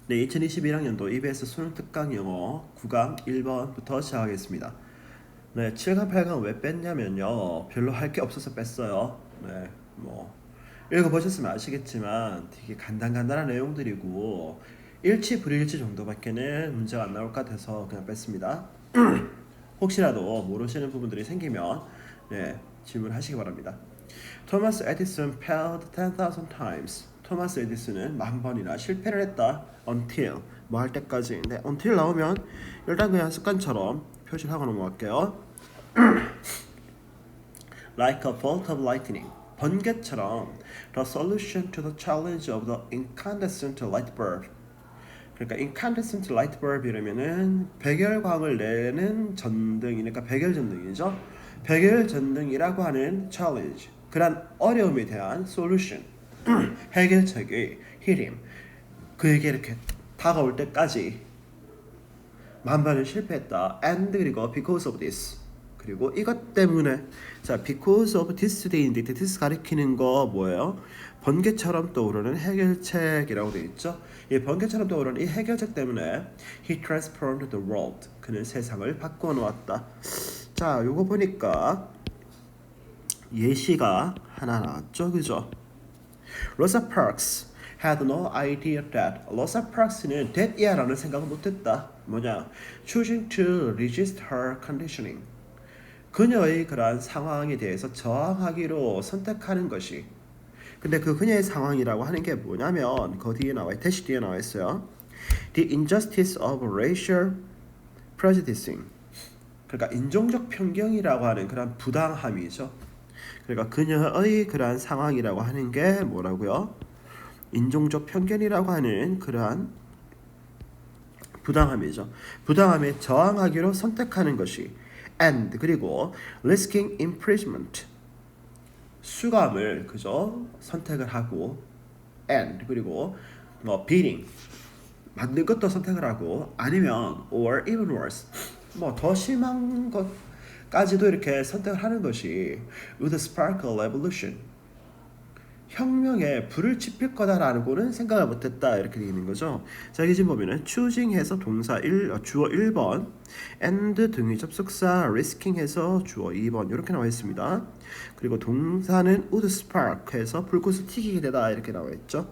네, 2021학년도 EBS 수능 특강 영어 9강 1번부터 시작하겠습니다. 네, 7강, 8강 왜 뺐냐면요. 별로 할 게 없어서 뺐어요. 네, 뭐 읽어보셨으면 아시겠지만 되게 간단한 내용들이고 일치, 불일치 정도밖에는 문제가 안 나올 것 같아서 그냥 뺐습니다. 혹시라도 모르시는 부분들이 생기면 네, 질문하시기 바랍니다. 토마스 에디슨 failed 10,000 times. 토마스 에디슨은 10,000번이나 실패를 했다. Until 뭐 할 때까지. 네, until 나오면 일단 그냥 습관처럼 표시를 하고 넘어갈게요. Like a bolt of lightning. 번개처럼 the solution to the challenge of the incandescent light bulb. 그러니까 incandescent light bulb 이러면은 백열광을 내는 전등이니까 백열전등이죠. 백열전등이라고 하는 challenge, 그런 어려움에 대한 solution, 해결책의 히림, 그에게 이렇게 다가올 때까지 만반을 실패했다. And 그리고 because of this, 그리고 이것 때문에. 자, because of this 데이인데 this 가리키는 거 뭐예요? 번개처럼 떠오르는 해결책이라고 되어 있죠. 이 번개처럼 떠오르는 이 해결책 때문에 he transformed the world. 그는 세상을 바꾸어 놓았다. 자, 요거 보니까 예시가 하나 나왔죠, 그죠? Rosa Parks had no idea that. Rosa Parks는 that year라는 생각을 못했다. 뭐냐? Choosing to resist her conditioning. 그녀의 그러한 상황에 대해서 저항하기로 선택하는 것이. 근데 그 그녀의 상황이라고 하는 게 뭐냐면 그 뒤에 나와, 대시 뒤에 나와 있어요. The injustice of racial prejudicing. 그러니까 인종적 편견이라고 하는 그런 부당함이죠. 그러니까 그녀의 그러한 상황이라고 하는 게 뭐라고요? 인종적 편견이라고 하는 그러한 부당함이죠. 부당함에 저항하기로 선택하는 것이. And 그리고 risking imprisonment, 수감을 그죠 선택을 하고. And 그리고 뭐 beating, 맞는 것도 선택을 하고, 아니면 or even worse, 뭐 더 심한 것까지도 이렇게 선택을 하는 것이 would spark a revolution, 혁명에 불을 지필 거다라고는 생각을 못했다, 이렇게 되어 있는 거죠. 자, 여기 지금 보면은 choosing해서 동사 주어 1번, and 등위 접속사 risking해서 주어 2번 이렇게 나와 있습니다. 그리고 동사는 would spark해서 불꽃을 튀기게 되다, 이렇게 나와 있죠.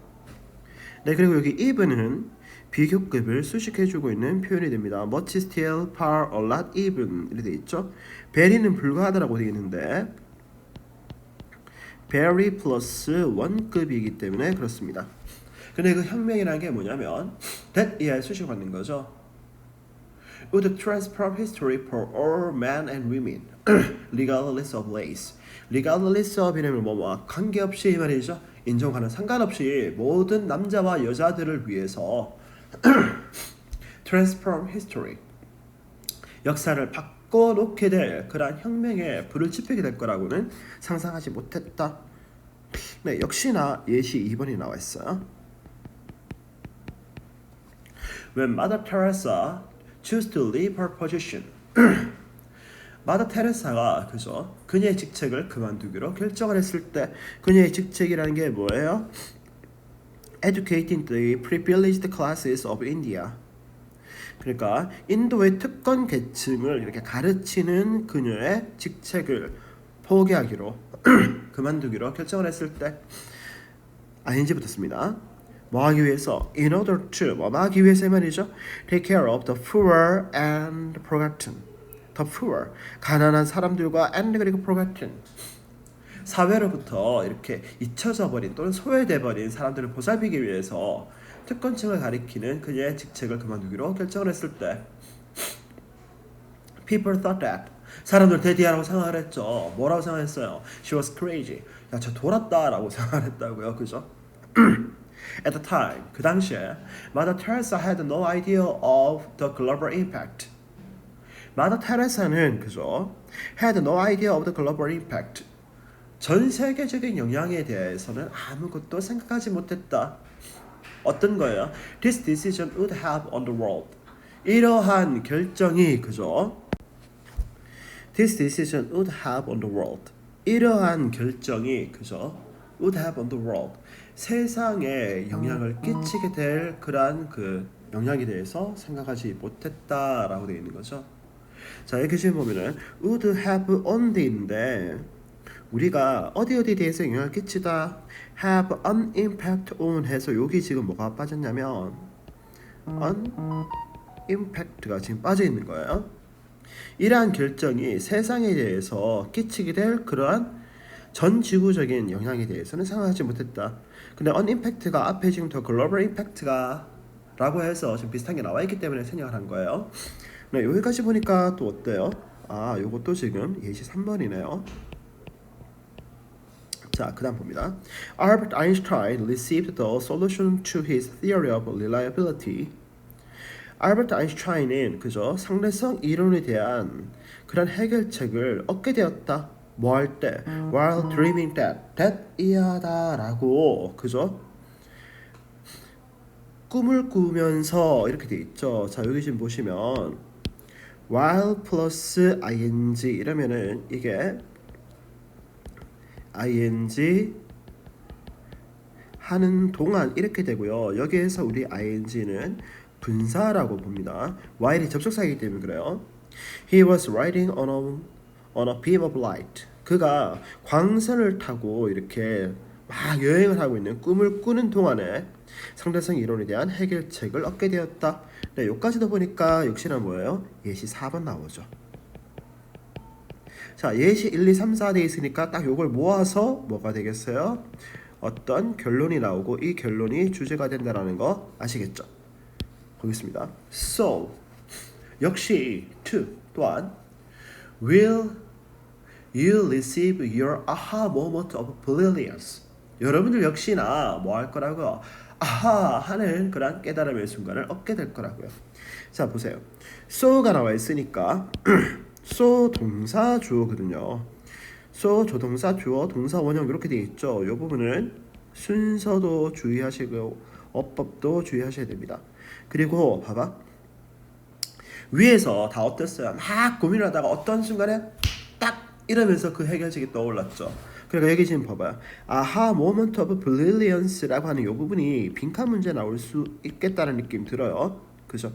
네, 그리고 여기 even은 비교급을 수식해주고 있는 표현이 됩니다. much, still, far, a lot, even 이렇게 되어 있죠. very는 불가하다라고 되어 있는데 very 플러스 1급이기 때문에 그렇습니다. 근데 그 혁명이라는 게 뭐냐면 that year 수식을 받는 거죠. Would transform history for all men and women regardless of race. regardless of 이라면 뭐뭐 관계없이 이 말이죠. 인종과는 상관없이 모든 남자와 여자들을 위해서 transform history, 역사를 바꿔놓게 될 그러한 혁명에 불을 지피게 될 거라고는 상상하지 못했다. 네, 역시나 예시 2번이 나와 있어요. When Mother Teresa chose to leave her position. 마더 테레사가 그죠 그녀의 직책을 그만두기로 결정을 했을 때, 그녀의 직책이라는 게 뭐예요? Educating the privileged classes of India. 그러니까 인도의 특권 계층을 이렇게 가르치는 그녀의 직책을 포기하기로 그만두기로 결정을 했을 때 ing 붙었습니다. 뭐 하기 위해서? In order to 뭐 하기 위해서 말이죠. Take care of the poor and forgotten. The poor, 가난한 사람들과 and 그리고 forgotten, 사회로부터 이렇게 잊혀져 버린 또는 소외돼 버린 사람들을 보살피기 위해서 특권층을 가리키는 그녀의 직책을 그만두기로 결정을 했을 때 people thought that, 사람들 대디하라고 생각을 했죠. 뭐라고 생각했어요? She was crazy. 야, 저 돌았다라고 생각을 했다고요. 그죠? At the time, 그 당시에 Mother Teresa had no idea of the global impact. 마더 테레사는 그죠? had no idea of the global impact. 전 세계적인 영향에 대해서는 아무것도 생각하지 못했다. 어떤 거예요? This decision would have on the world. 이러한 결정이 그죠? This decision would have on the world. 이러한 결정이 그죠? would have on the world. 세상에 영향을 끼치게 될 그러한 그 영향에 대해서 생각하지 못했다라고 되어 있는 거죠. 자, 여기 지금 보면은 would have only인데 우리가 어디에 대해서 영향을 끼치다 have an impact on 해서 여기 지금 뭐가 빠졌냐면 an impact가 지금 빠져 있는 거예요. 이러한 결정이 세상에 대해서 끼치게 될 그러한 전 지구적인 영향에 대해서는 생각하지 못했다. 근데 on impact가 앞에 지금 더 global impact가 라고 해서 지금 비슷한 게 나와 있기 때문에 생략을 한 거예요. 네, 여기까지 보니까 또 어때요? 아, 요것도 지금 예시 3번이네요. 자, 그 다음 봅니다. Albert Einstein received the solution to his theory of reliability. 알버트 아인슈타인은 그저 상대성 이론에 대한 그런 해결책을 얻게 되었다. 뭐 할 때? While dreaming that 이하다라고 그저 꿈을 꾸면서 이렇게 돼 있죠. 자, 여기 지금 보시면 while 플러스 ing 이러면은 이게 ing 하는 동안 이렇게 되고요. 여기에서 우리 ing는 분사라고 봅니다. while이 접속사이기 때문에 그래요. He was riding on a beam of light. 그가 광선을 타고 이렇게 막 여행을 하고 있는 꿈을 꾸는 동안에 상대성 이론에 대한 해결책을 얻게 되었다. 네, 여기까지도 보니까 역시나 뭐예요? 예시 4번 나오죠. 자, 예시 1, 2, 3, 4 돼 있으니까 딱 요걸 모아서 뭐가 되겠어요? 어떤 결론이 나오고 이 결론이 주제가 된다라는 거 아시겠죠? 보겠습니다. So 역시 to 또한 will you receive your aha moment of brilliance. 여러분들 역시나 뭐 할 거라고요? 아하 하는 그런 깨달음의 순간을 얻게 될 거라고요. 자, 보세요. so가 나와 있으니까 so 동사 주어거든요. so 조동사 주어 동사 원형 이렇게 되어 있죠. 이 부분은 순서도 주의하시고 어법도 주의하셔야 됩니다. 그리고 봐봐, 위에서 다 어땠어요? 막 고민하다가 어떤 순간에 딱 이러면서 그 해결책이 떠올랐죠. 그러니까 여기 지금 봐봐요. 아하 moment of brilliance라고 하는 이 부분이 빈칸 문제 나올 수 있겠다는 느낌 들어요. 그죠?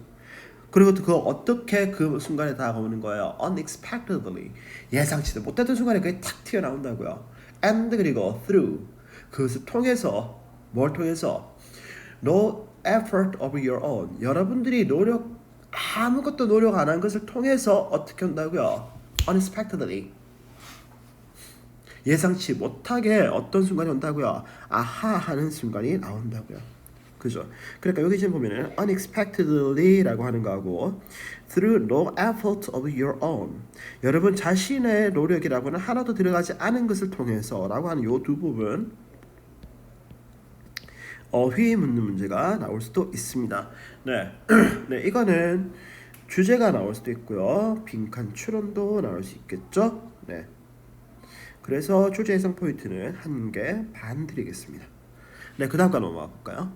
그리고 또 그거 어떻게 그 순간에 다가오는 거예요? unexpectedly. 예상치도 못했던 순간에 그게 탁 튀어나온다고요. and 그리고 through. 그것을 통해서 뭘 통해서? no effort of your own. 여러분들이 아무것도 노력 안 한 것을 통해서 어떻게 한다고요? unexpectedly. 예상치 못하게 어떤 순간이 온다고요? 아하 하는 순간이 나온다고요. 그죠? 그러니까 여기 지금 보면은 unexpectedly라고 하는 거하고 through no effort of your own. 여러분 자신의 노력이라고는 하나도 들어가지 않은 것을 통해서라고 하는 요 두 부분 어휘 묻는 문제가 나올 수도 있습니다. 네, 네, 이거는 주제가 나올 수도 있고요. 빈칸 추론도 나올 수 있겠죠. 네. 그래서 주제 해석 포인트는 1개 반 드리겠습니다. 네, 그 다음 거 넘어가 볼까요?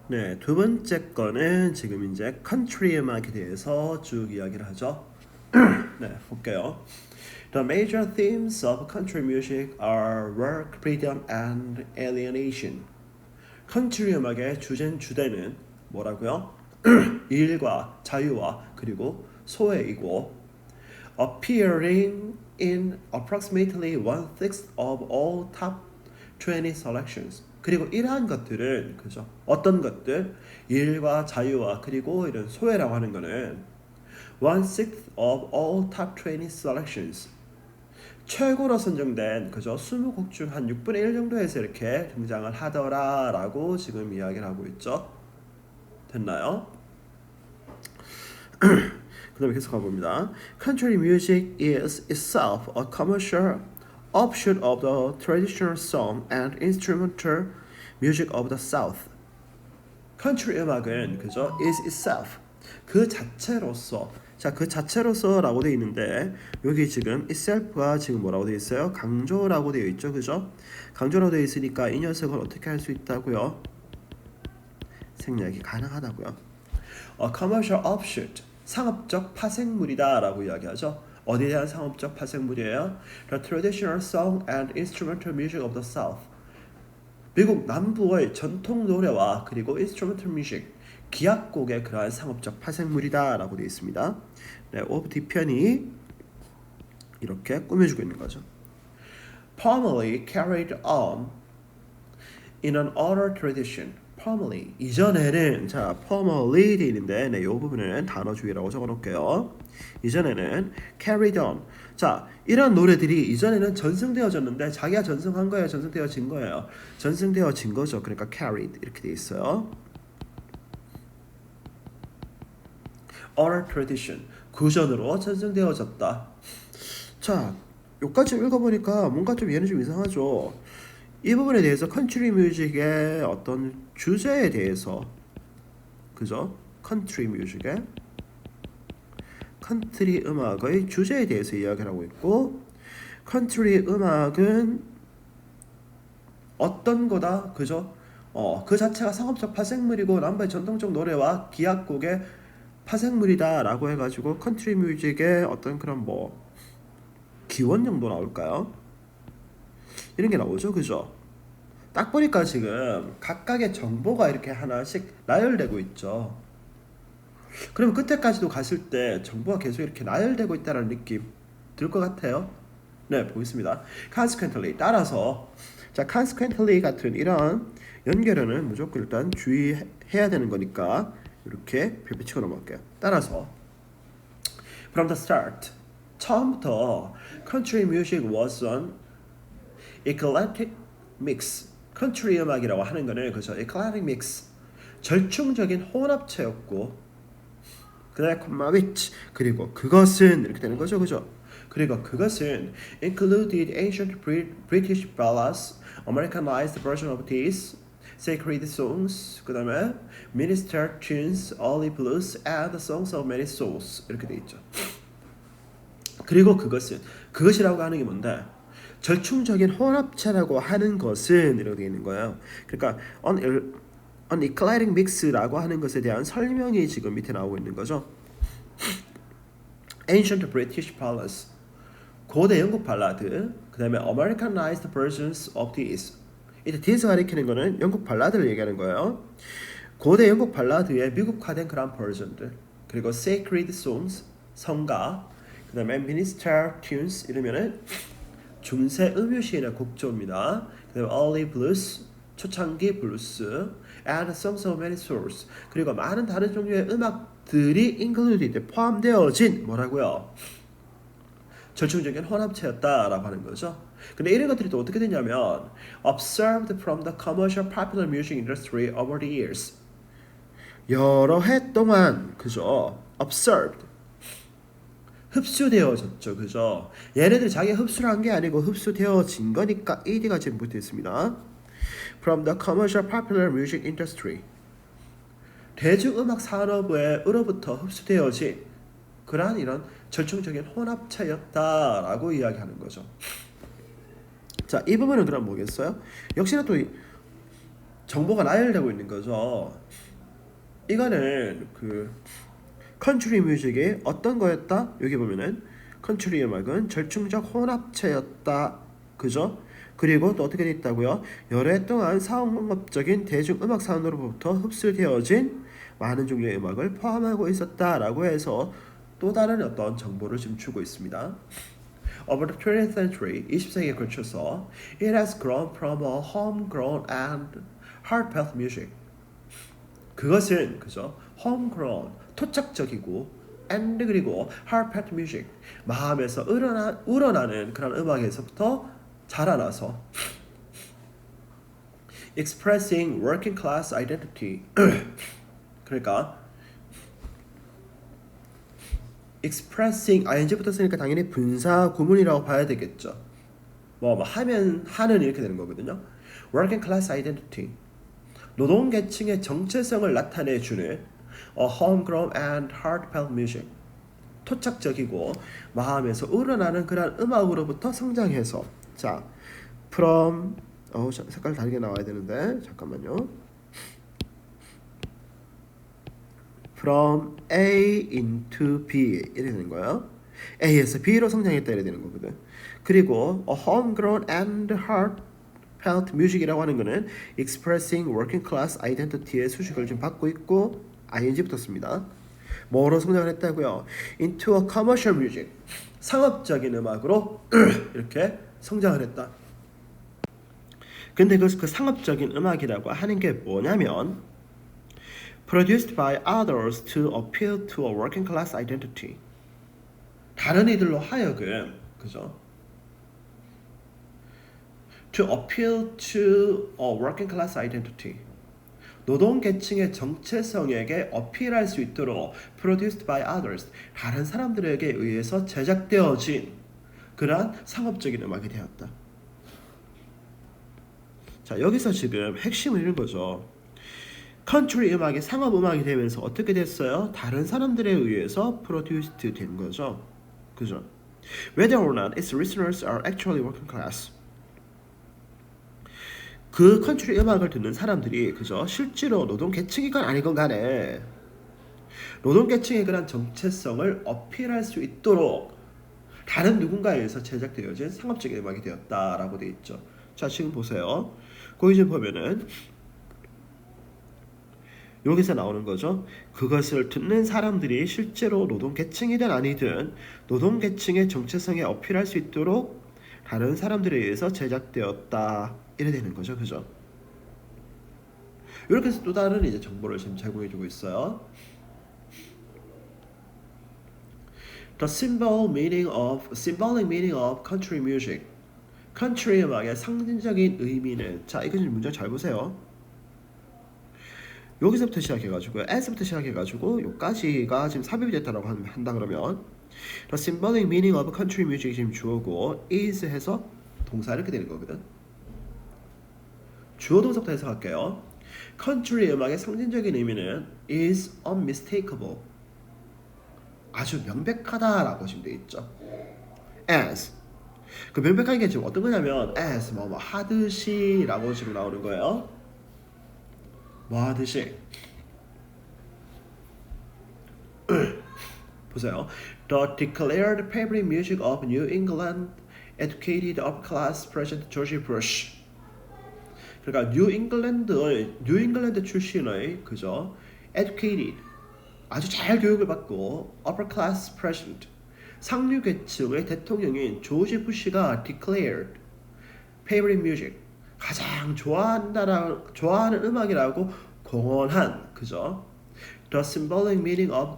네, 두 번째 거는 지금 이제 컨트리 음악에 대해서 쭉 이야기를 하죠. 네, 볼게요. The major themes of country music are work, freedom, and alienation. 컨트리 음악의 주제는 뭐라고요? 일과 자유와 그리고 소외이고 appearing in approximately 1/6 of all top 20 selections. 그리고 이러한 것들은 그죠? 어떤 것들? 일과 자유와 그리고 이런 소외라고 하는 거는 1/6 of all top 20 selections. 최고로 선정된 그죠? 20곡 중 한 6분의 1 정도에서 이렇게 등장을 하더라라고 지금 이야기를 하고 있죠. 됐나요? 그 다음에 계속 가봅니다. Country music is itself a commercial offshoot of the traditional song and instrumental music of the South. Country 음악은 그죠? is itself 그 자체로서. 자, 그 자체로서라고 되어 있는데 여기 지금 itself가 지금 뭐라고 되어 있어요? 강조라고 되어 있죠, 그죠? 강조라고 되어 있으니까 이 녀석을 어떻게 할 수 있다고요? 생략이 가능하다고요. commercial offshoot 상업적 파생물이다라고 이야기하죠. 어디에 대한 상업적 파생물이에요? The traditional song and instrumental music of the South. 미국 남부의 전통 노래와 그리고 instrumental music, 기악곡의 그러한 상업적 파생물이다라고 되어 있습니다. 네, of 뒤편이 이렇게 꾸며주고 있는 거죠. Formerly carried on in an oral tradition. Formerly 이전에는 자 formerly 돼 있는데 네, 이 부분은 단어 주의라고 적어놓을게요. 이전에는 carried on. 자 이런 노래들이 이전에는 전승되어졌는데 자기가 전승한 거예요, 전승되어진 거예요. 전승되어진 거죠. 그러니까 carried 이렇게 돼 있어요. oral tradition 구전으로 전승되어졌다. 자 여기까지 읽어보니까 뭔가 좀 얘는 좀 이상하죠. 이 부분에 대해서 컨트리 뮤직의 어떤 주제에 대해서 그죠? 컨트리 뮤직의 컨트리 음악의 주제에 대해서 이야기를 하고 있고 컨트리 음악은 어떤 거다 그죠? 그 자체가 상업적 파생물이고 남부의 전통적 노래와 기악곡의 파생물이다라고 해가지고 컨트리 뮤직의 어떤 그런 뭐 기원 정도 나올까요? 이런 게 나오죠, 그죠? 딱 보니까 지금 각각의 정보가 이렇게 하나씩 나열되고 있죠. 그럼 끝에까지도 갔을 때 정보가 계속 이렇게 나열되고 있다는 느낌 들 것 같아요. 네, 보겠습니다. Consequently 따라서 자, consequently 같은 이런 연결어는 무조건 일단 주의해야 되는 거니까 이렇게 별표치고 넘어갈게요. 따라서 from the start 처음부터 country music was an eclectic mix. 컨트리 음악이라고 하는 거는 그죠? eclectic mix. 절충적인 혼합체였고 그다음에 콤마 which 그리고 그것은 이렇게 되는 거죠, 그죠? 그리고 그것은 included ancient British ballads, Americanized version of these, sacred songs, 그다음에 minister tunes, early blues, and the songs of many souls 이렇게 돼 있죠. 그리고 그것은 그것이라고 하는 게 뭔데? 절충적인 혼합체라고 하는 것은 이렇게 되어 있는 거예요. 그러니까 an eclectic mix라고 하는 것에 대한 설명이 지금 밑에 나오고 있는 거죠. Ancient British ballads, 고대 영국 발라드, 그 다음에 Americanized versions of these. 이때 these가 가리키는 거는 영국 발라드를 얘기하는 거예요. 고대 영국 발라드의 미국화된 그런 버전들, 그리고 sacred songs, 성가, 그 다음에 minister tunes 이러면은 중세 음유시인의 곡조입니다. 그 다음에 early blues, 초창기 블루스, and songs of many souls. 그리고 많은 다른 종류의 음악들이 included, 포함되어진 뭐라고요? 절충적인 혼합체였다라고 하는 거죠. 근데 이런 것들이 또 어떻게 되냐면 observed from the commercial popular music industry over the years. 여러 해 동안 그죠? observed 흡수되어졌죠, 그죠? 얘네들 자기가 흡수를 한 게 아니고 흡수되어진 거니까 ed가 지금 붙어 있습니다. From the commercial popular music industry. 대중음악 산업으로부터 흡수되어진 그러한 이런 절충적인 혼합체였다라고 이야기하는 거죠. 자, 이 부분은 그럼 뭐겠어요? 역시나 또 정보가 나열되고 있는 거죠. 이거는 그 컨트리 뮤직이 어떤 거였다? 여기 보면은 컨트리 음악은 절충적 혼합체였다. 그죠? 그리고 또 어떻게 돼 있다고요? 여러 해 동안 상업적인 대중음악 산업으로부터 흡수되어진 많은 종류의 음악을 포함하고 있었다라고 해서 또 다른 어떤 정보를 지금 주고 있습니다. Over the 20th century, 20세기에 걸쳐서 it has grown from a homegrown and heartfelt music. 그것은 그죠? homegrown, 토착적이고 and 그리고 heartfelt music, 마음에서 우러나는 그런 음악에서부터 자라나서 expressing working class identity. 그러니까 expressing ing 붙었으니까 당연히 분사 구문이라고 봐야 되겠죠. 뭐 하면 하는 이렇게 되는 거거든요. working class identity, 노동 계층의 정체성을 나타내 주는 a homegrown and heartfelt music, 토착적이고 마음에서 우러나는 그런 음악으로부터 성장해서 자 from 색깔 다르게 나와야 되는데 잠깐만요. From A into B 이렇게 되는 거예요. A에서 B로 성장했다 이렇게 되는 거거든. 그리고 a homegrown and felt music이라고 하는 거는 expressing working class identity의 수식을 좀 받고 있고 ing 붙었습니다. 뭐로 성장을 했다고요? into a commercial music. 상업적인 음악으로 이렇게 성장을 했다. 근데 그 상업적인 음악이라고 하는 게 뭐냐면 produced by others to appeal to a working class identity. 다른 이들로 하여금 그죠? to appeal to a working class identity. 노동계층의 정체성에게 어필할 수 있도록 produced by others. 다른 사람들에게 의해서 제작되어진 그러한 상업적인 음악이 되었다. 자, 여기서 지금 핵심은 이런 거죠. 컨트리 음악이 상업 음악이 되면서 어떻게 됐어요? 다른 사람들에 의해서 produced 된 거죠. 그죠? Whether or not its listeners are actually working class. 그 컨트리 음악을 듣는 사람들이 그죠? 실제로 노동계층이건 아니건 간에 노동계층의 그런 정체성을 어필할 수 있도록 다른 누군가에 의해서 제작되어진 상업적인 음악이 되었다라고 되어 있죠. 자, 지금 보세요. 거기 좀 보면은 여기서 나오는 거죠. 그것을 듣는 사람들이 실제로 노동계층이든 아니든 노동계층의 정체성에 어필할 수 있도록 다른 사람들에 의해서 제작되었다. 이래 되는 거죠. 그죠? 이렇게 해서 또 다른 이제 정보를 지금 제공해주고 있어요. The symbolic meaning of country music. country 음악의 상징적인 의미는 자, 이거 지금 문장 잘 보세요. 여기서부터 시작해가지고 as부터 시작해가지고 여기까지가 지금 삽입이 됐다라고 한다 그러면 The symbolic meaning of country music 지금 주어고 is 해서 동사 이렇게 되는 거거든. 주어 동사부터 해석할게요. country 음악의 상징적인 의미는 is unmistakable. 아주 명백하다라고 지금 되어 있죠. as 그 명백한 게 지금 어떤 거냐면 as 뭐 하듯이라고 지금 나오는 거예요. 뭐 하듯이 보세요. The declared favorite music of New England educated upper class President George Bush. 그러니까 뉴잉글랜드 출신의 그죠? educated 아주 잘 교육을 받고 upper class president 상류 계층의 대통령인 조지 부시가 declared favorite music 가장 좋아하는 음악이라고 공언한 그죠? The symbolic meaning of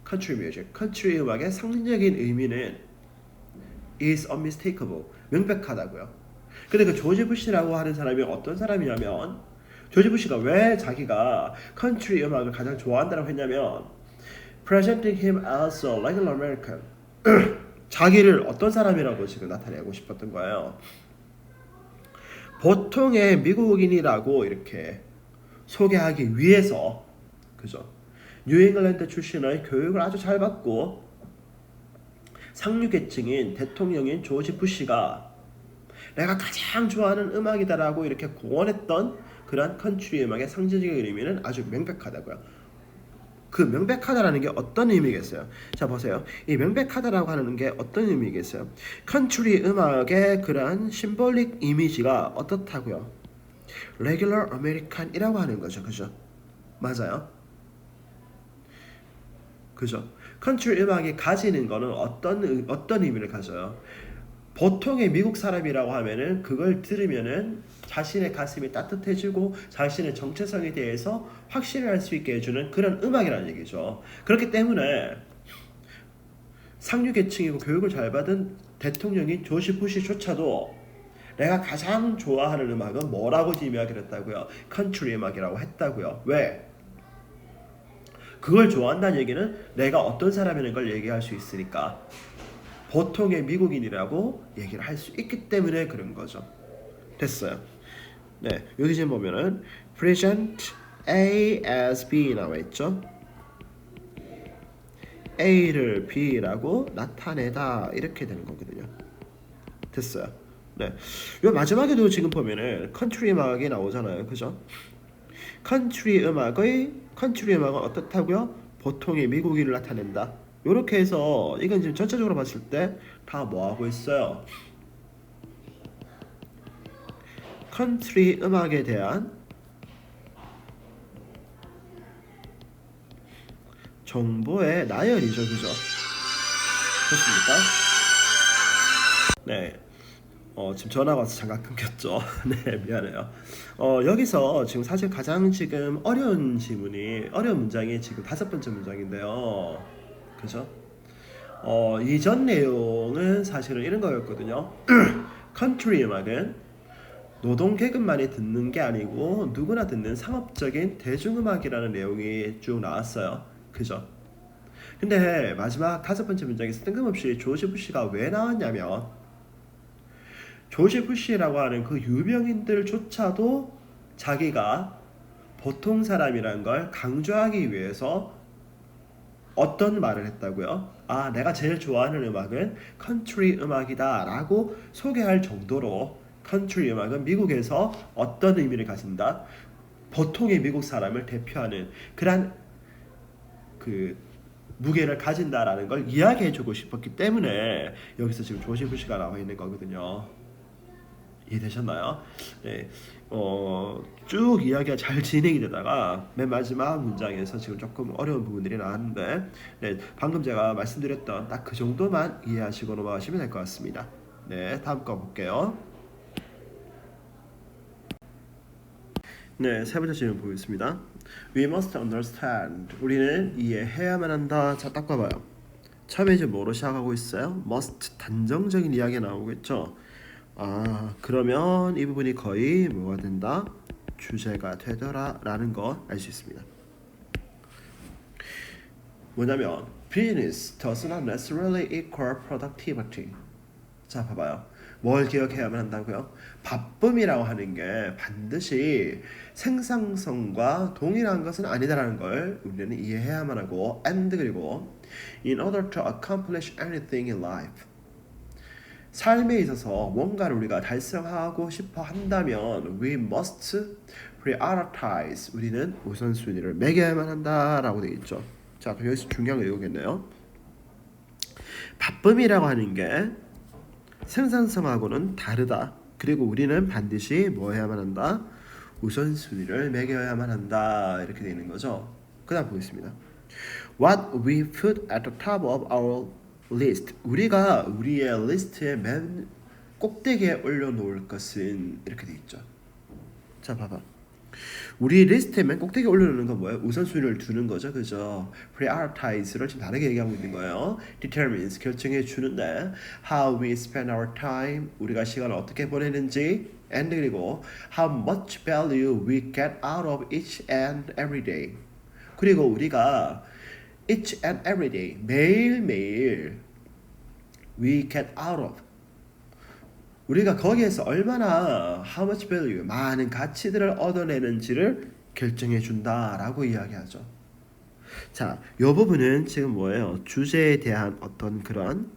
country music. country 음악의 상징적인 의미는 is unmistakable. 명백하다고요. 근데 그 조지 부시라고 하는 사람이 어떤 사람이냐면 조지 부시가 왜 자기가 country 음악을 가장 좋아한다고 했냐면 presenting him as a regular American. 자기를 어떤 사람이라고 지금 나타내고 싶었던 거예요. 보통의 미국인이라고 이렇게 소개하기 위해서 그죠? 뉴잉글랜드 출신의 교육을 아주 잘 받고 상류 계층인 대통령인 조지 부시가 내가 가장 좋아하는 음악이다라고 이렇게 공언했던 그런 컨트리 음악의 상징적인 의미는 아주 명백하다고요. 그 명백하다라는 게 어떤 의미겠어요? 자, 보세요. 이 명백하다라고 하는 게 어떤 의미겠어요? 컨트리 음악의 그런 심볼릭 이미지가 어떻다고요? 레귤러 아메리칸이라고 하는 거죠. 그죠? 맞아요. 그죠? 컨트리 음악이 가지는 거는 어떤 의미를 가져요? 보통의 미국 사람이라고 하면은 그걸 들으면은 자신의 가슴이 따뜻해지고 자신의 정체성에 대해서 확신을 할 수 있게 해주는 그런 음악이라는 얘기죠. 그렇기 때문에 상류 계층이고 교육을 잘 받은 대통령인 조지 부시조차도 내가 가장 좋아하는 음악은 뭐라고 이야기를 했다고요? 컨트리 음악이라고 했다고요. 왜? 그걸 좋아한다는 얘기는 내가 어떤 사람이라는 걸 얘기할 수 있으니까 보통의 미국인이라고 얘기를 할 수 있기 때문에 그런 거죠. 됐어요. 네, 여기 지금 보면은 present A as B 나와 있죠. A를 B라고 나타내다 이렇게 되는 거거든요. 됐어요. 네, 요 마지막에도 지금 보면은 컨트리 음악이 나오잖아요, 그죠? 컨트리 음악은 어떻다고요? 보통의 미국인을 나타낸다. 이렇게 해서 이건 지금 전체적으로 봤을 때 다 뭐 하고 있어요? 컨트리 음악에 대한 정보의 나열이죠, 그죠? 좋습니까? 네. 지금 전화가 와서 잠깐 끊겼죠. 네, 미안해요. 여기서 지금 사실 가장 지금 어려운 문장이 지금 5번째 문장인데요. 그죠? 이전 내용은 사실은 이런 거였거든요. 컨트리 음악은 노동 계급만이 듣는 게 아니고 누구나 듣는 상업적인 대중음악이라는 내용이 쭉 나왔어요. 그죠? 근데 마지막 5번째 문장에서 뜬금없이 조지 부시가 왜 나왔냐면 조지 부시라고 하는 그 유명인들조차도 자기가 보통 사람이라는 걸 강조하기 위해서 어떤 말을 했다고요? 아, 내가 제일 좋아하는 음악은 컨트리 음악이다 라고 소개할 정도로 컨트리 음악은 미국에서 어떤 의미를 가진다? 보통의 미국 사람을 대표하는 그런 그 무게를 가진다라는 걸 이야기해주고 싶었기 때문에 여기서 지금 조지 부시가 나와 있는 거거든요. 이해되셨나요? 네, 쭉 이야기가 잘 진행이 되다가 맨 마지막 문장에서 지금 조금 어려운 부분들이 나왔는데, 네, 방금 제가 말씀드렸던 딱 그 정도만 이해하시고 넘어가시면 될 것 같습니다. 네, 다음 거 볼게요. 네, 세 번째 질문 보겠습니다. We must understand. 우리는 이해해야만 한다. 자, 딱 봐봐요. 처음에 이제 뭐로 시작하고 있어요? must 단정적인 이야기가 나오겠죠. 아, 그러면 이 부분이 거의 뭐가 된다? 주제가 되더라라는 거 알 수 있습니다. 뭐냐면 business does not necessarily equal productivity. 자, 봐봐요. 뭘 기억해야만 한다고요? 바쁨이라고 하는 게 반드시 생산성과 동일한 것은 아니다라는 걸 우리는 이해해야만 하고 and 그리고 in order to accomplish anything in life 삶에 있어서 뭔가를 우리가 달성하고 싶어 한다면 we must prioritize 우리는 우선순위를 매겨야만 한다라고 되어 있죠. 자, 그럼 여기서 중요한 거 이거겠네요. 바쁨이라고 하는 게 생산성하고는 다르다. 그리고 우리는 반드시 뭐 해야만 한다? 우선순위를 매겨야만 한다. 이렇게 되어 있는 거죠. 그 다음 보겠습니다. What we put at the top of our list. 우리가 우리의 리스트의 맨 꼭대기에 올려놓을 것은 이렇게 되어 있죠. 자, 봐봐. 우리 리스트에 맨 꼭대기에 올려놓는 건 뭐예요? 우선순위를 두는 거죠, 그죠? prioritize를 지금 다르게 얘기하고 있는 거예요. determines 결정해 주는데 how we spend our time 우리가 시간을 어떻게 보내는지 and 그리고 how much value we get out of each and every day 그리고 우리가 each and every day 매일매일 we get out of 우리가 거기에서 얼마나 how much value 많은 가치들을 얻어내는지를 결정해 준다라고 이야기하죠. 자, 이 부분은 지금 뭐예요? 주제에 대한 어떤 그런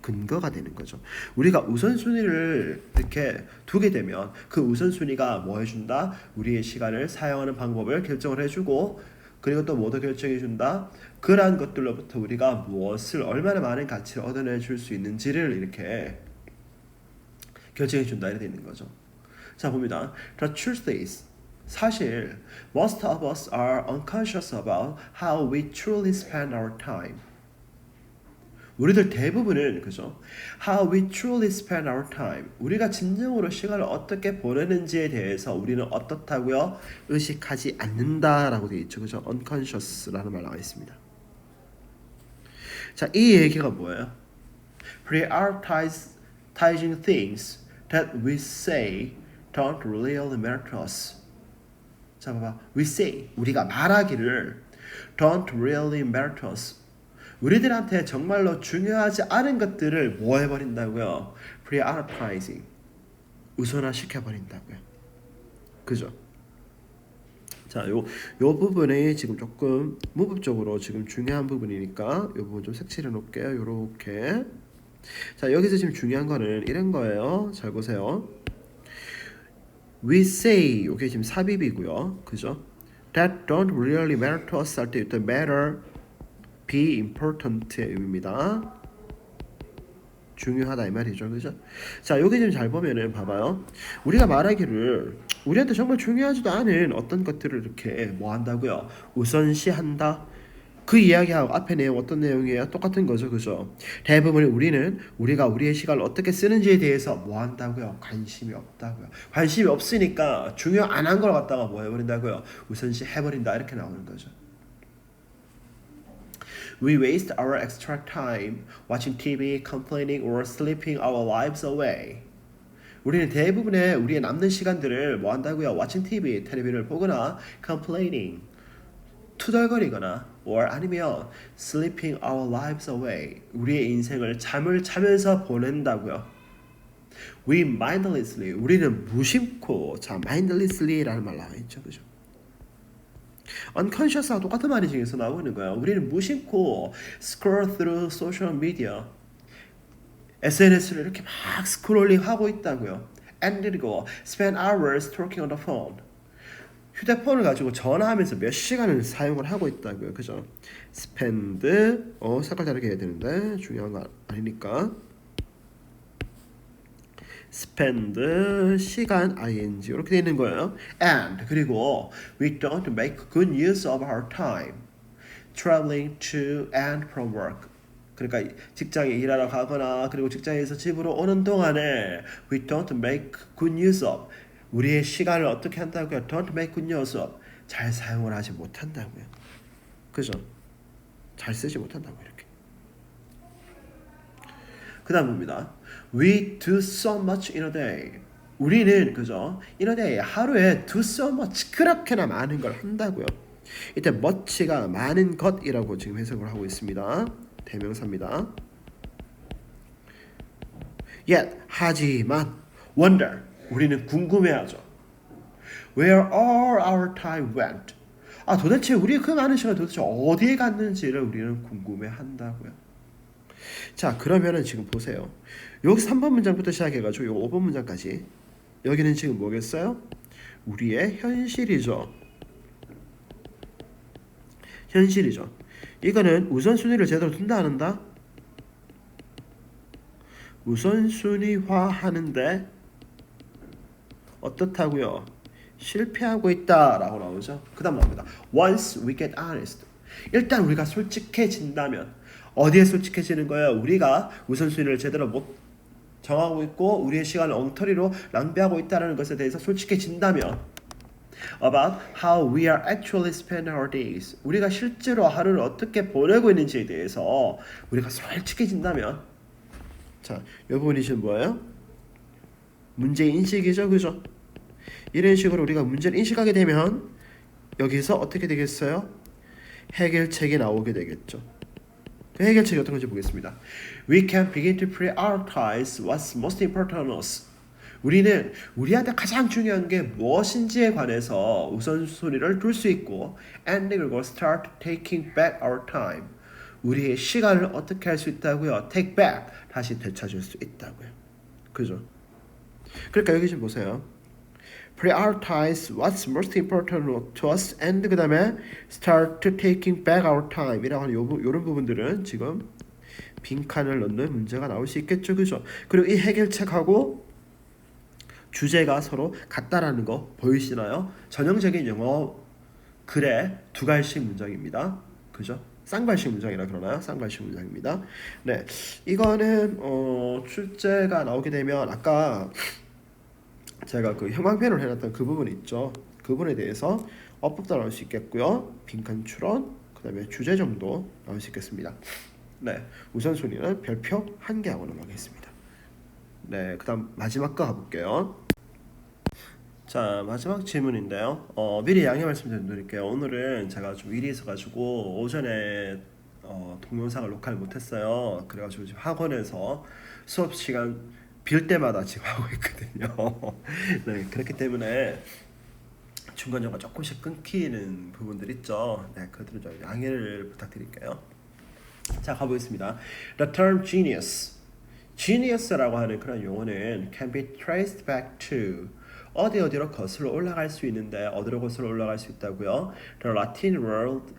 근거가 되는 거죠. 우리가 우선순위를 이렇게 두게 되면 그 우선순위가 뭐 해준다? 우리의 시간을 사용하는 방법을 결정을 해주고 그리고 또 뭐도 결정해 준다? 그러한 것들로부터 우리가 무엇을 얼마나 많은 가치를 얻어내 줄 수 있는지를 이렇게 결정해 준다 이렇게 되는 거죠. 자, 봅니다. The truth is 사실 most of us are unconscious about how we truly spend our time. 우리들 대부분은 그죠? How we truly spend our time. 우리가 진정으로 시간을 어떻게 보내는지에 대해서 우리는 어떻다고요? 의식하지 않는다라고 되어 있죠. 그죠? unconscious라는 말 나와 있습니다. 자, 이 얘기가 뭐예요? Prioritizing things that we say don't really matter to us. 자, 봐봐. We say 우리가 말하기를 don't really matter to us. 우리들한테 정말로 중요하지 않은 것들을 뭐 해버린다고요? prioritizing 우선화 시켜버린다고요. 그죠? 자, 요 부분이 지금 조금 문법적으로 지금 중요한 부분이니까 요 부분 좀 색칠해 놓을게요. 요렇게. 자, 여기서 지금 중요한 거는 이런 거예요. 잘 보세요. We say 이게 지금 삽입이고요. 그죠? That don't really matter to us 할 때 일단 matter be important의 의미입니다. 중요하다 이 말이죠, 그죠? 자, 여기 좀 잘 보면은 봐봐요. 우리가 말하기를 우리한테 정말 중요하지도 않은 어떤 것들을 이렇게 뭐 한다고요? 우선시한다. 그 이야기하고 앞에 내용 어떤 내용이에요? 똑같은 거죠, 그죠? 대부분 우리는 우리가 우리의 시간을 어떻게 쓰는지에 대해서 뭐 한다고요? 관심이 없다고요. 관심이 없으니까 중요 안 한 걸 갖다가 뭐 해버린다고요? 우선시 해버린다 이렇게 나오는 거죠. We waste our extra time watching TV, complaining, or sleeping our lives away. 우리는 대부분의 우리의 남는 시간들을 뭐 한다고요? watching TV, 텔레비전을 보거나 complaining, 투덜거리거나 or 아니면 sleeping our lives away. 우리의 인생을 잠을 자면서 보낸다고요. We mindlessly, 우리는 무심코, 자 mindlessly라는 말 나와 있죠, 그죠? unconscious하고 똑같은 말이 지금서 나오고 있는 거예요. 우리는 무심코 scroll through social media, SNS를 이렇게 막 스크롤링하고 있다고요. And 그리고 spend hours talking on the phone. 휴대폰을 가지고 전화하면서 몇 시간을 사용을 하고 있다고요. 그죠? spend 색깔 다르게 해야 되는데 중요한 거 아니니까. spend 시간 ing 이렇게 되어 있는 거예요. And 그리고 we don't make good use of our time traveling to and from work. 그러니까 직장에 일하러 가거나 그리고 직장에서 집으로 오는 동안에 we don't make good use of 우리의 시간을 어떻게 한다고요? don't make good use of 잘 사용을 하지 못한다고요. 그죠? 잘 쓰지 못한다고 이렇게. 그 다음 봅니다. We do so much in a day. 우리는 그죠? in a day 하루에 do so much 그렇게나 많은 걸 한다고요. 이때 much가 많은 것이라고 지금 해석을 하고 있습니다. 대명사입니다. Yet 하지만 wonder 우리는 궁금해하죠. Where all our time went. 도대체 우리 그 많은 시간 도대체 어디에 갔는지를 우리는 궁금해한다고요. 자, 그러면은 지금 보세요. 여기 3번 문장부터 시작해가지고 요 5번 문장까지 여기는 지금 뭐겠어요? 우리의 현실이죠. 현실이죠. 이거는 우선순위를 제대로 둔다 안 한다? 우선순위화 하는데 어떻다고요? 실패하고 있다라고 나오죠. 그 다음 나옵니다. Once we get honest. 일단 우리가 솔직해진다면 어디에 솔직해지는 거예요? 우리가 우선순위를 제대로 못 정하고 있고 우리의 시간을 엉터리로 낭비하고 있다는 것에 대해서 솔직해진다면 about how we are actually spend our days. 우리가 실제로 하루를 어떻게 보내고 있는지에 대해서 우리가 솔직해진다면 자, 이 부분이 지금 뭐예요? 문제 인식이죠, 그죠? 이런 식으로 우리가 문제를 인식하게 되면 여기서 어떻게 되겠어요? 해결책이 나오게 되겠죠. 그 해결책이 어떤 건지 보겠습니다. We can begin to prioritize what's most important to us. 우리는 우리한테 가장 중요한 게 무엇인지에 관해서 우선순위를 둘 수 있고 and 그리고 start taking back our time. 우리의 시간을 어떻게 할 수 있다고요? take back, 다시 되찾을 수 있다고요. 그죠? 그러니까 여기 좀 보세요. prioritize what's most important to us and 그 다음에 start taking back our time 이라고 하는 요런 부분들은 지금 빈칸을 넣는 문제가 나올 수 있겠죠, 그죠? 그리고 이 해결책하고 주제가 서로 같다라는 거 보이시나요? 전형적인 영어 글의 두 갈식 문장입니다, 그죠? 쌍발식 문장이라 그러나요? 쌍발식 문장입니다. 네, 이거는 출제가 나오게 되면 아까 제가 그 형광펜을 해놨던 그 부분 있죠. 그 부분에 대해서 어법도 나올 수 있겠고요. 빈칸 추론, 그 다음에 주제 정도 나올 수 있겠습니다. 네, 우선순위는 별표 1개 하고 넘어가겠습니다. 네, 그 다음 마지막 거 가볼게요. 자, 마지막 질문인데요. 미리 양해 말씀드릴게요. 오늘은 제가 좀 일이 있어가지고 오전에 동영상을 녹화를 못했어요. 그래가지고 지금 학원에서 수업 시간 빌 때마다 지금 하고 있거든요. 네, 그렇기 때문에 중간중간 조금씩 끊기는 부분들 있죠. 네, 그들은 좀 양해를 부탁드릴게요. 자, 가보겠습니다. The term genius라고 하는 그런 용어는 can be traced back to 어디로 거슬러 올라갈 수 있는데 어디로 거슬러 올라갈 수 있다고요? The Latin word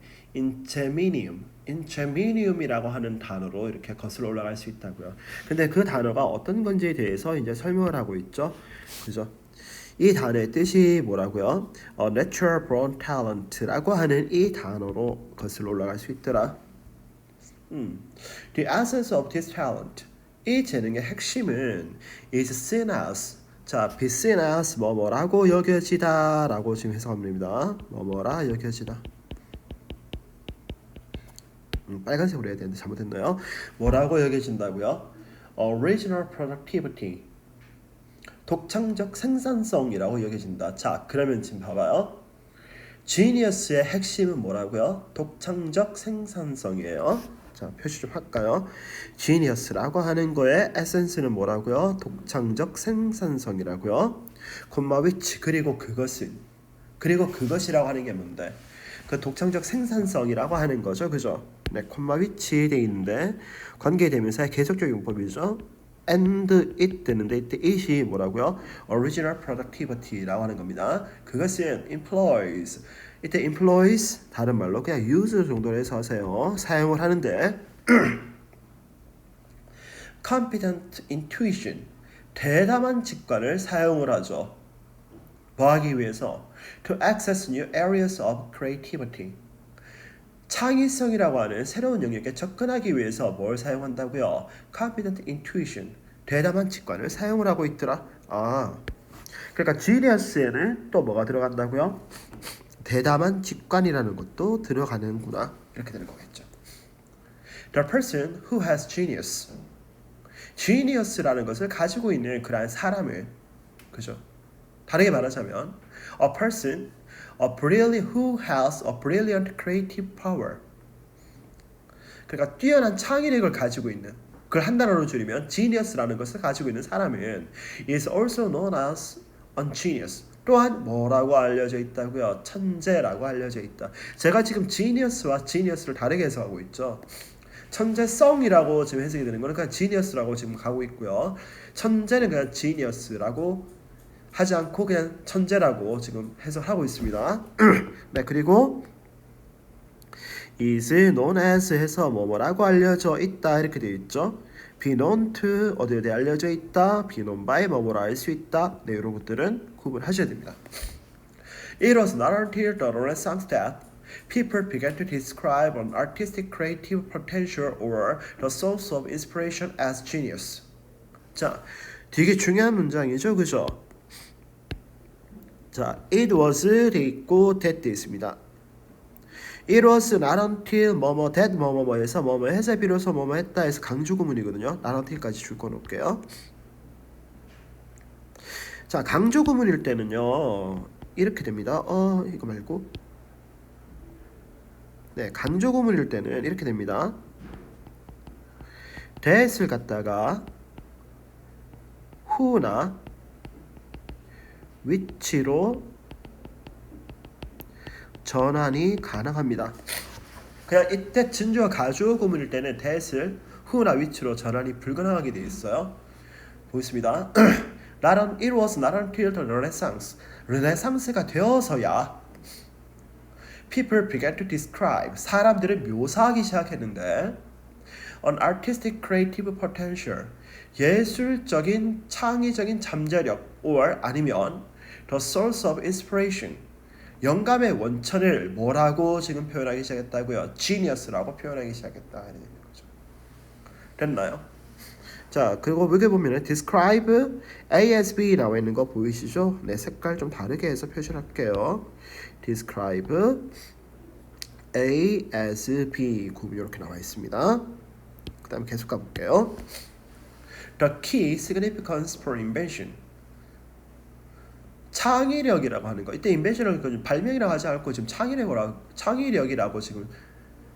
ingeminum이라고 하는 단어로 이렇게 거슬러 올라갈 수 있다고요. 근데 그 단어가 어떤 건지에 대해서 이제 설명을 하고 있죠. 그죠? 이 단어의 뜻이 뭐라고요? Natural born talent라고 하는 이 단어로 거슬러 올라갈 수 있더라. The essence of this talent. 이 재능의 핵심은 is seen as. 자, be seen as 뭐뭐라고 여겨지다라고 지금 해석하면 됩니다. 뭐뭐라 여겨지다. 빨간색으로 해야 되는데 잘못했나요? 뭐라고 여겨진다고요? Original productivity. 독창적 생산성이라고 여겨진다. 자, 그러면 지금 봐봐요. Genius의 핵심은 뭐라고요? 독창적 생산성이에요. 자, 표시 좀 할까요? Genius라고 하는 거의 에센스는 뭐라고요? 독창적 생산성이라고요. 콤마 which 그리고 그것이라고 하는 게 뭔데? 그 독창적 생산성이라고 하는 거죠, 그죠? 네, 콤마 which 돼 있는데 관계대명사의 계속적 용법이죠. and it 되는데 이때 it이 뭐라고요? Original productivity라고 하는 겁니다. 그것은 employs. 이때 employs 다른 말로 그냥 use 정도로 해서 하세요. 사용을 하는데 competent intuition 대담한 직관을 사용을 하죠. 뭐 하기 위해서? To access new areas of creativity. 창의성이라고 하는 새로운 영역에 접근하기 위해서 뭘 사용한다고요? Competent intuition, 대담한 직관을 사용을 하고 있더라. 그러니까 genius에는 또 뭐가 들어간다고요? 대담한 직관이라는 것도 들어가는구나. 이렇게 되는 거겠죠. The person who has genius. genius라는 것을 가지고 있는 그러한 사람을, 그죠? 다르게 말하자면, a person who has a brilliant creative power. 그러니까 뛰어난 창의력을 가지고 있는, 그걸 한 단어로 줄이면 genius라는 것을 가지고 있는 사람은 is also known as a genius. 또한 뭐라고 알려져 있다고요? 천재라고 알려져 있다. 제가 지금 genius와 genius를 다르게 해석하고 있죠. 천재성이라고 지금 해석이 되는 거는 그냥 genius라고 지금 가고 있고요. 천재는 그냥 genius라고 하지 않고 그냥 천재라고 지금 해석하고 있습니다. 네, 그리고 is known as 해서 뭐라고 알려져 있다 이렇게 되어 있죠. be known to 어디에 대해 알려져 있다. be known by 뭐뭐라 알 수 있다. 네, 이런 것들은 구분하셔야 됩니다. It was not until the Renaissance that people began to describe an artistic creative potential or the source of inspiration as genius. 자, 되게 중요한 문장이죠, 그죠? 자, it was 돼 있고 that 돼 있습니다. It was not until 뭐뭐 that 뭐뭐뭐에서 뭐뭐 해서 비로소 뭐뭐 했다 해서 강조 구문이거든요. not until까지 줄 거 놓을게요. 자, 강조 구문일 때는요 이렇게 됩니다. 이거 말고 네, 강조 구문일 때는 이렇게 됩니다. that을 갖다가 who나 which로 전환이 가능합니다. 그냥 이때 진주와 가주 구문일 때는 that을 who나 which로 전환이 불가능하게 되어 있어요. 보겠습니다. It was not until the Renaissance. 르네상스가 되어서야 people began to describe. 사람들을 묘사하기 시작했는데 an artistic creative potential. 예술적인 창의적인 잠재력 or 아니면 the source of inspiration. 영감의 원천을 뭐라고 지금 표현하기 시작했다고요? genius라고 표현하기 시작했다. 이런 거죠. 됐나요? 자, 그리고 여기 보면은 describe A as B 나와 있는 거 보이시죠? 네, 색깔 좀 다르게 해서 표시를 할게요. describe A as B 구분 이렇게 나와 있습니다. 그 다음에 계속 가볼게요. The key significance for invention. 창의력이라고 하는 거. 이때 invention을 발명이라고 하지 않고 지금 창의력이라고 지금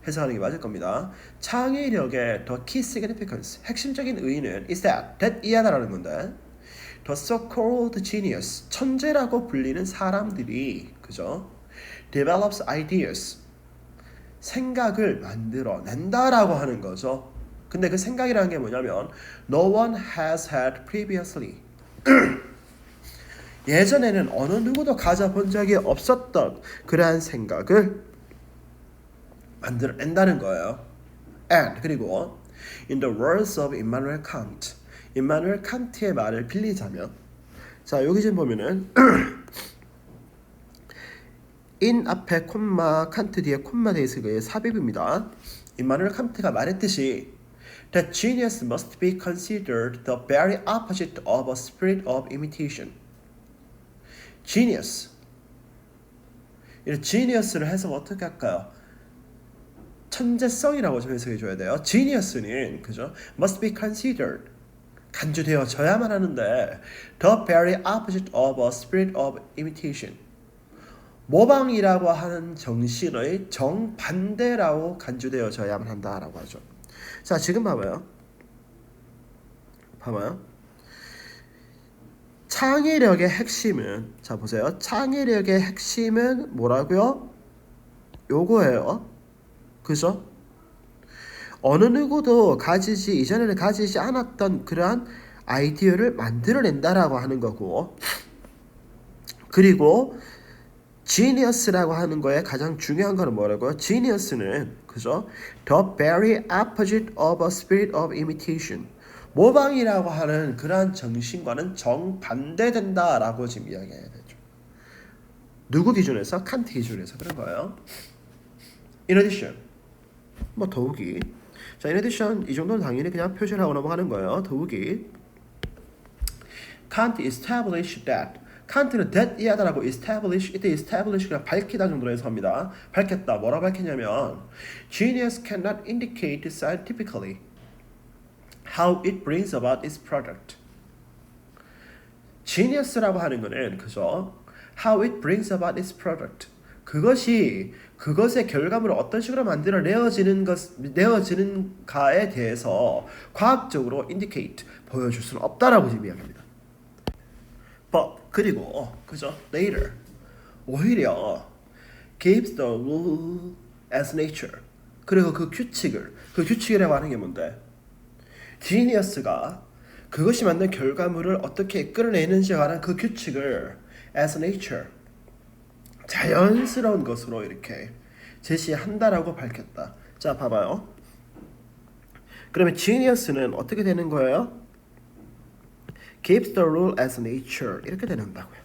해석하는 게 맞을 겁니다. 창의력의 the key significance, 핵심적인 의의는 is that 이하다라는 건데 the so-called genius, 천재라고 불리는 사람들이 그죠? develops ideas, 생각을 만들어낸다라고 하는 거죠. 근데 그 생각이라는 게 뭐냐면 no one has had previously 예전에는 어느 누구도 가져본 적이 없었던 그러한 생각을 만들어낸다는 거예요. And 그리고 in the words of Immanuel Kant, 임마누엘 칸트의 말을 빌리자면, 자 여기 지금 보면은 in 앞에 콤마 칸트 뒤에 콤마 돼 있을 거예요. 삽입입니다. 임마누엘 칸트가 말했듯이 that genius must be considered the very opposite of a spirit of imitation. genius, 이 genius를 해석 어떻게 할까요? 천재성이라고 좀 해석해 줘야 돼요. genius는 그죠? must be considered, 간주되어져야만 하는데 the very opposite of a spirit of imitation, 모방이라고 하는 정신의 정반대라고 간주되어져야만 한다라고 하죠. 자 지금 봐봐요. 창의력의 핵심은, 자 보세요. 창의력의 핵심은 뭐라고요? 요거예요. 그죠? 어느 누구도 이전에는 가지지 않았던 그러한 아이디어를 만들어낸다라고 하는 거고, 그리고 genius라고 하는 거에 가장 중요한 거는 뭐라고요? genius는 그죠? the very opposite of a spirit of imitation, 모방이라고 하는 그러한 정신과는 정반대된다라고 지금 이야기해야 되죠. 누구 기준에서? 칸트 기준에서 그런 거예요. In addition, 뭐 더욱이, 자 in addition 이 정도는 당연히 그냥 표시하고 넘어가는 거예요. 더욱이 Kant established that, 칸트는 that 이하다라고 establish, 이때 establish 그냥 밝히다 정도로 해서 합니다. 밝혔다. 뭐라 밝혔냐면 genius cannot indicate scientifically how it brings about its product. genius라고 하는 거는 그죠? how it brings about its product, 그것의 결과물을 어떤 식으로 만들어 내어지는가에 대해서 과학적으로 indicate, 보여줄 수는 없다라고 지금 이야기합니다. But 그리고 그죠? Later 오히려 gives the rule as nature, 그리고 그 규칙이라고 하는 게 뭔데? genius가 그것이 만든 결과물을 어떻게 끌어내는지에 관한 그 규칙을 as nature, 자연스러운 것으로 이렇게 제시한다라고 밝혔다. 자 봐봐요. 그러면 genius는 어떻게 되는 거예요? gives the rule as nature, 이렇게 되는다고요.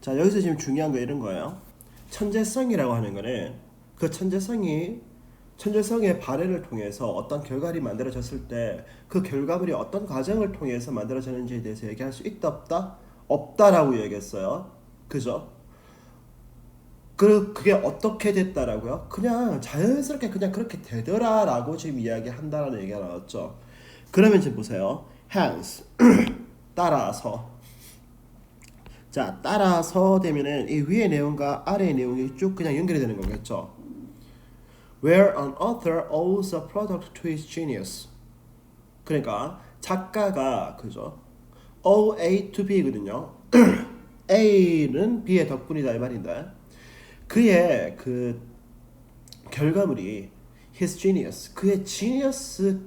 자 여기서 지금 중요한 거 이런 거예요. 천재성이라고 하는 거는 그 천재성의 발현을 통해서 어떤 결과물이 만들어졌을 때 그 결과물이 어떤 과정을 통해서 만들어졌는지에 대해서 얘기할 수 있다 없다? 없다라고 얘기했어요. 그죠? 그게 어떻게 됐다라고요? 그냥 자연스럽게 그냥 그렇게 되더라라고 지금 이야기한다라는 얘기가 나왔죠. 그러면 지금 보세요. hence 따라서, 자 따라서 되면은 이 위의 내용과 아래의 내용이 쭉 그냥 연결이 되는 거겠죠. Where an author owes a product to his genius, 그러니까 작가가 그죠? owe A to B거든요. A는 B의 덕분이다 이 말인데, 그의 그 결과물이 his genius, 그의 genius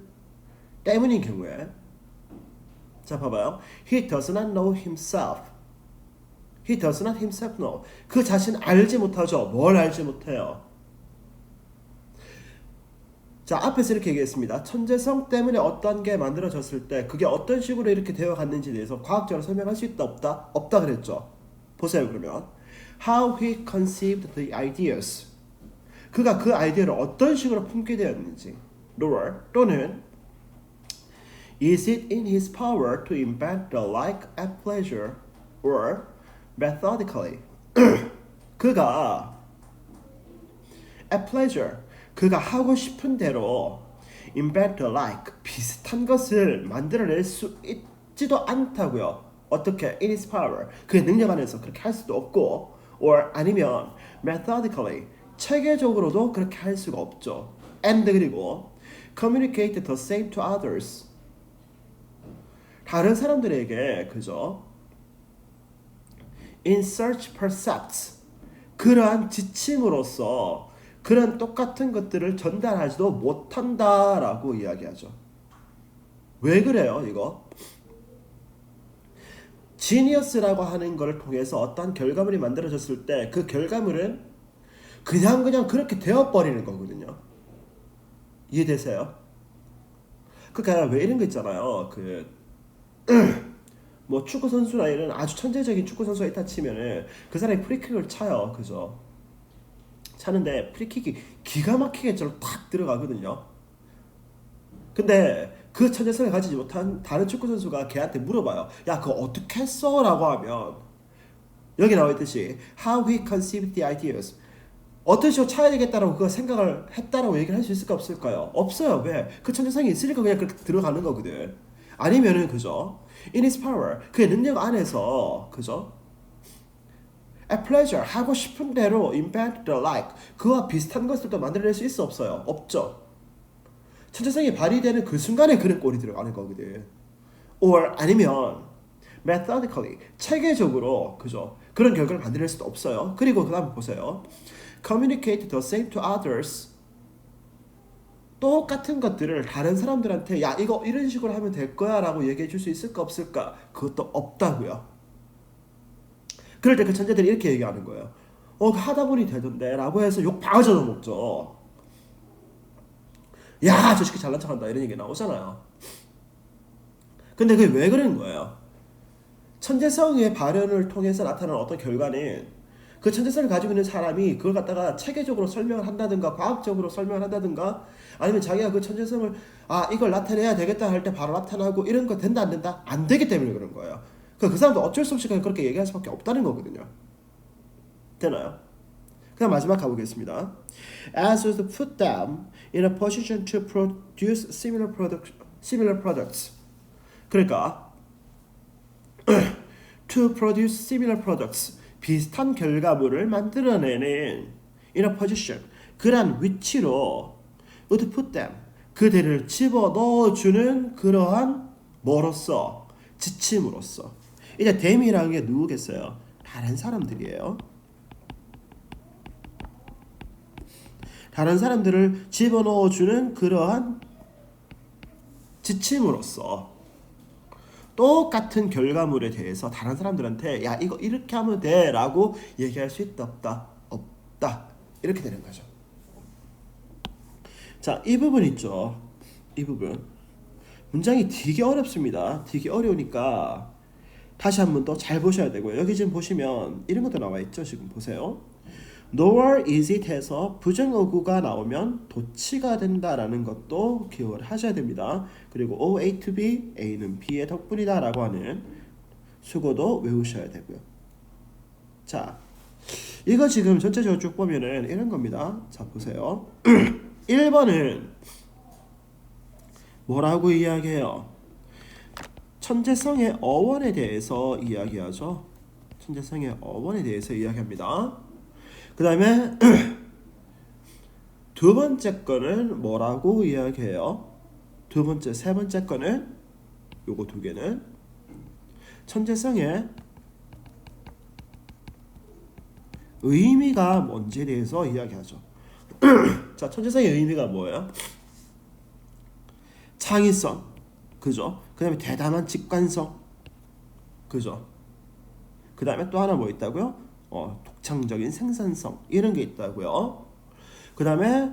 때문인 경우에, 자 봐봐요. He does not know himself. He does not himself know. 그 자신 알지 못하죠. 뭘 알지 못해요? 자 앞에서 이렇게 얘기했습니다. 천재성 때문에 어떤 게 만들어졌을 때 그게 어떤 식으로 이렇게 되어갔는지에 대해서 과학적으로 설명할 수 있다 없다? 없다 그랬죠. 보세요 그러면 how he conceived the ideas, 그가 그 아이디어를 어떤 식으로 품게 되었는지, 또는 is it in his power to invent the like at pleasure or methodically. 그가 at pleasure, 그가 하고 싶은 대로 invent the like, 비슷한 것을 만들어낼 수 있지도 않다고요. 어떻게? in his power, 그의 능력 안에서 그렇게 할 수도 없고, or 아니면 methodically, 체계적으로도 그렇게 할 수가 없죠. and 그리고 communicate the same to others, 다른 사람들에게 그죠? in search percepts, 그러한 지침으로써 그런 똑같은 것들을 전달하지도 못한다라고 이야기하죠. 왜 그래요 이거? 지니어스라고 하는 걸 통해서 어떤 결과물이 만들어졌을 때 그 결과물은 그냥 그렇게 되어버리는 거거든요. 이해되세요? 그러니까 왜 이런 거 있잖아요. 뭐 축구 선수나 이런 아주 천재적인 축구 선수가 있다 치면은 그 사람이 프리킥을 차요. 그죠? 차는데 프리킥이 기가 막히게 저로 탁 들어가거든요. 근데 그 천재성을 가지지 못한 다른 축구 선수가 걔한테 물어봐요. 야, 그거 어떻게 했어? 라고 하면 여기 나와 있듯이 how he conceived the ideas. 어떤 식으로 차야 되겠다라고 그거 생각을 했다라고 얘기를 할 수 있을까 없을까요? 없어요. 왜? 그 천재성이 있으니까 그냥 그렇게 들어가는 거거든. 아니면은 그죠? In his power, 그의 능력 안에서 그죠? A pleasure, 하고 싶은 대로 invent the like, 그와 비슷한 것을 또 만들어낼 수 있어 없어요? 없죠. 천재성이 발휘되는 그 순간에 그는 꼴이 들어가는 거거든. Or 아니면 methodically, 체계적으로 그죠? 그런 결과를 만들어낼 수도 없어요. 그리고 그 다음 보세요. Communicate the same to others. 똑같은 것들을 다른 사람들한테 야 이거 이런 식으로 하면 될 거야 라고 얘기해 줄 수 있을까 없을까? 그것도 없다고요. 그럴 때 그 천재들이 이렇게 얘기하는 거예요. 하다 보니 되던데 라고 해서 욕 바가지로 먹죠. 야 저 새끼 잘난 척한다 이런 얘기 나오잖아요. 근데 그게 왜 그러는 거예요? 천재성의 발현을 통해서 나타나는 어떤 결과는 그 천재성을 가지고 있는 사람이 그걸 갖다가 체계적으로 설명을 한다든가 과학적으로 설명을 한다든가 아니면 자기가 그 천재성을 이걸 나타내야 되겠다 할 때 바로 나타나고 이런 거 된다 안 된다? 안 되기 때문에 그런 거예요. 그 사람도 어쩔 수 없이 그냥 그렇게 얘기할 수밖에 없다는 거거든요. 되나요? 그냥 마지막 가보겠습니다. As was put them in a position to produce similar products. 그러니까 to produce similar products. 비슷한 결과물을 만들어내는 in a position. 그런 위치로 would put them. 그들을 집어넣어주는 그러한 뭐로서? 지침으로써. 이제 them이라는 게 누구겠어요? 다른 사람들이에요. 다른 사람들을 집어넣어주는 그러한 지침으로써 똑같은 결과물에 대해서 다른 사람들한테 야 이거 이렇게 하면 돼 라고 얘기할 수 있다 없다? 없다. 이렇게 되는 거죠. 자, 이 부분 있죠. 이 부분 문장이 되게 어렵습니다. 되게 어려우니까 다시 한번 더 잘 보셔야 되고요. 여기 지금 보시면 이런 것도 나와 있죠. 지금 보세요. Nor is it 해서 부정어구가 나오면 도치가 된다라는 것도 기억을 하셔야 됩니다. 그리고 O, A to B, A는 B의 덕분이다 라고 하는 수고도 외우셔야 되고요. 자, 이거 지금 전체적으로 쭉 보면은 이런 겁니다. 자, 보세요. 1번은 뭐라고 이야기해요? 천재성의 어원에 대해서 이야기하죠. 천재성의 어원에 대해서 이야기합니다. 그 다음에 두 번째 거는 뭐라고 이야기해요? 두 번째, 세 번째 거는 요거 두 개는 천재성의 의미가 뭔지에 대해서 이야기하죠. 자, 천재성의 의미가 뭐예요? 창의성, 그죠? 그 다음에 대담한 직관성, 그죠? 그 다음에 또 하나 뭐 있다고요? 독창적인 생산성 이런 게 있다고요. 그 다음에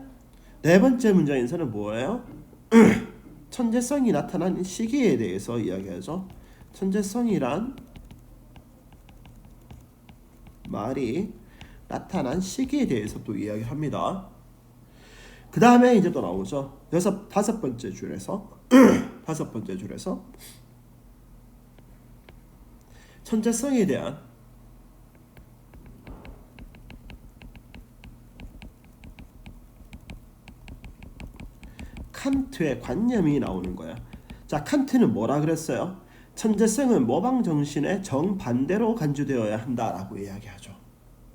네 번째 문장에서는 뭐예요? 천재성이 나타난 시기에 대해서 이야기하죠. 천재성이란 말이 나타난 시기에 대해서 또 이야기합니다. 그 다음에 이제 또 나오죠. 다섯 번째 줄에서 다섯 번째 줄에서 천재성에 대한 칸트의 관념이 나오는 거야. 자, 칸트는 뭐라 그랬어요? 천재성은 모방 정신의 정반대로 간주되어야 한다라고 이야기하죠.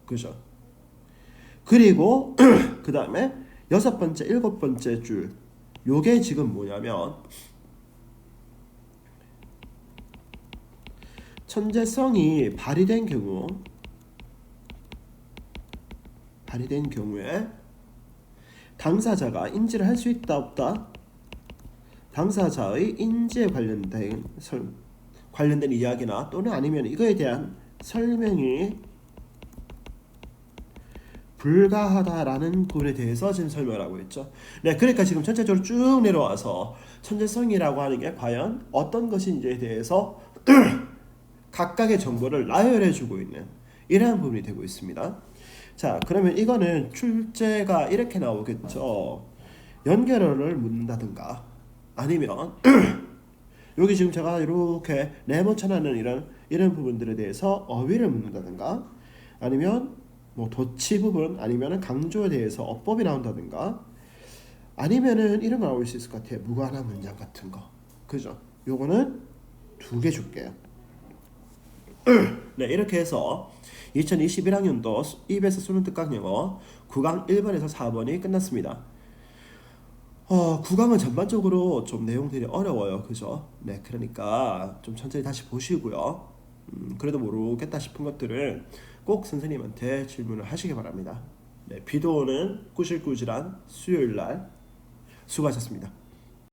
그죠? 그리고 그 다음에 여섯 번째, 일곱 번째 줄 요게 지금 뭐냐면 천재성이 발휘된 경우에 당사자가 인지를 할 수 있다 없다? 당사자의 인지에 관련된 관련된 이야기나 또는 아니면 이거에 대한 설명이 불가하다라는 부분에 대해서 지금 설명을 하고 있죠. 네, 그러니까 지금 전체적으로 쭉 내려와서 천재성이라고 하는 게 과연 어떤 것인지에 대해서 각각의 정보를 나열해주고 있는 이러한 부분이 되고 있습니다. 자, 그러면 이거는 출제가 이렇게 나오겠죠. 연결어를 묻는다든가 아니면 여기 지금 제가 이렇게 네모쳐놨는 이런 부분들에 대해서 어휘를 묻는다든가 아니면 뭐 도치 부분 아니면은 강조에 대해서 어법이 나온다든가 아니면은 이런 거 나올 수 있을 것 같아요. 무관한 문장 같은 거. 그죠? 요거는 2개 줄게요. 네, 이렇게 해서 2021학년도 EBS 수능 특강영어 9강 1번에서 4번이 끝났습니다. 9강은 전반적으로 좀 내용들이 어려워요. 그죠? 네, 그러니까 좀 천천히 다시 보시고요. 그래도 모르겠다 싶은 것들은 꼭 선생님한테 질문을 하시기 바랍니다. 네, 비도 오는 꾸실꾸실한 수요일날 수고하셨습니다.